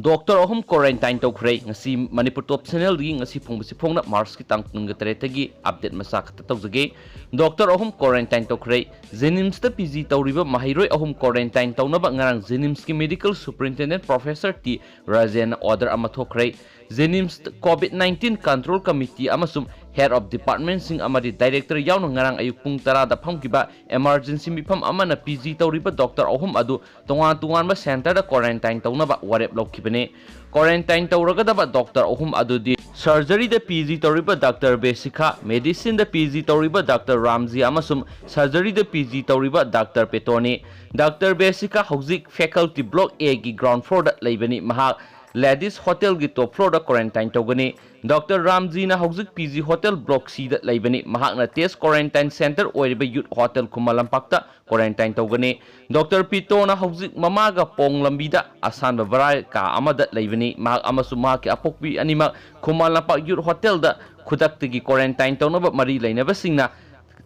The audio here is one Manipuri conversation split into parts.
डॉक्टर अहम quarantine तौखरे ngasi Manipur Top Channel gi ngasi phongsi phongna Mars ki tang nung tere gi update masa khata tawjage doctor अहम क्वारंटाइन तौखरे जेनिम्स ता पीजी तौरिबा माहिरोय अहम क्वारंटाइन तौनबा ngarang जेनिम्स की medical superintendent professor T Rajen order अमा थोखरे जेनिम्स कोविड-19 कंट्रोल कमिटी अमसुम हेड ऑफ डिपार्टमेंट सिंग अमरी डायरेक्टर यावना ngarang ayuk pung 10 da phamkiba emergency mifam amana pg तौरिबा डॉक्टर अहम अदु तोंगा तुंगानबा सेंटर दा क्वारंटाइन तौनबा वारेप लौखिबने क्वारंटाइन तौरगदबा डॉक्टर अहम अदुदी सर्जरी दा पीजी तौरिबा डॉक्टर बेसिका मेडिसिन दा पीजी तौरिबा डॉक्टर रामजी अमसुम सर्जरी दा पीजी तौरिबा डॉक्टर पेटोनी डॉक्टर बेसिका हौजिक फैकल्टी ब्लॉक ए की ग्राउंड फ्लोर दा लेबनी महाक लेडीज होटल की टॉप फ्लोर दा क्वारंटाइन तौगनी डॉक्टर रामजी ना हौजिक पीजी होटल ब्लॉक सी दा लेबनी महाक ना टेस्ट क्वारंटाइन सेंटर ओइरिबा यूथ होटल कुमालंपाक दा क्वारंटाइन तौगनी डॉक्टर पीतो ना हौजिक ममागा पोंग लंबीदा आसान बराय का अमदा लेबनी महाक अमसु महाक अपोकबी अनिमक कुमालंपाक यूथ होटल दा खुदक्तगी क्वारंटाइन तौनबा मरी लेनबा सिंगना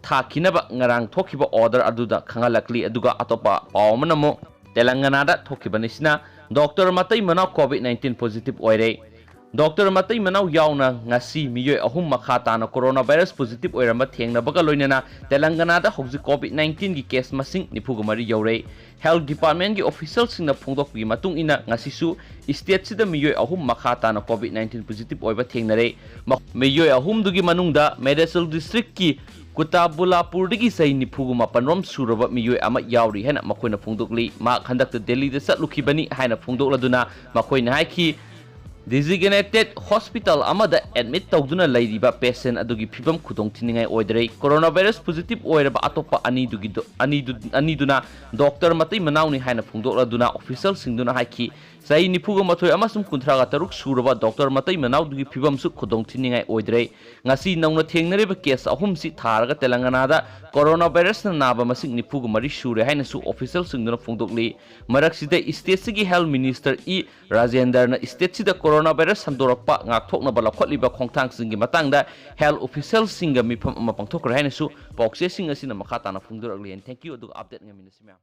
थाखिनबा ngarang thokiba order aduda khangalakli aduga atopa pawmanamo Telangana दा थोकिबनिसना डॉक्टर मतई मनाव कोविड-19 पॉजिटिव ओइरे डॉक्टर मतई मनाव यावना ngasi मियोय अहुम मखा ताना कोरोना वायरस पॉजिटिव ओइरamba थेंगनबगा लोइनना तेलंगाना दा हौजिक कोविड-19 की केस मसिंग निफुगमरी यौरे हेल्थ डिपार्टमेंट की ऑफिशियल सिंगना फोंदोकपी मतुंग इना ngasisu स्टेट सिदा मियोय अहुम मखा ताना कोविड-19 पॉजिटिव ओइबा थेंगनरे मियोय अहुम दुगी मनुंगदा मेडिकल डिस्ट्रिक्ट की कुताबुलापुरदगी सही निफुगु मापनरोम सुरबा मियोय अमा यावरी हेना मखोइना फोंदोकली मा खंदक दिल्ली दा चतलुखिबनी हाइना फोंदोकलदुना मखोइना हाइखी designated hospital amada admit tawduna leiriba patient adugi phibam khudong thiningai oidrei coronavirus positive oiraba atopa ani duna doctor matai manauni haina phungdokladuna official singduna haiki sai nifuga mathoi amasum kunthra ga taruk suraba doctor matai manau dugi phibam su khudong thiningai oidrei ngasi nauna thengnareba case ahum si tharaga telangana da coronavirus na naba masing nifuga mari sure haina su official singduna phungdokli marak sida state sigi health minister E Rajendra na state sida coronavirus sandorapa ngakthokna bala khotliba khongthang singi matangda health official singa mifam ama pangthokra haina su pokse singa sina makha tana phungdoragli and thank you adu update ngamina simya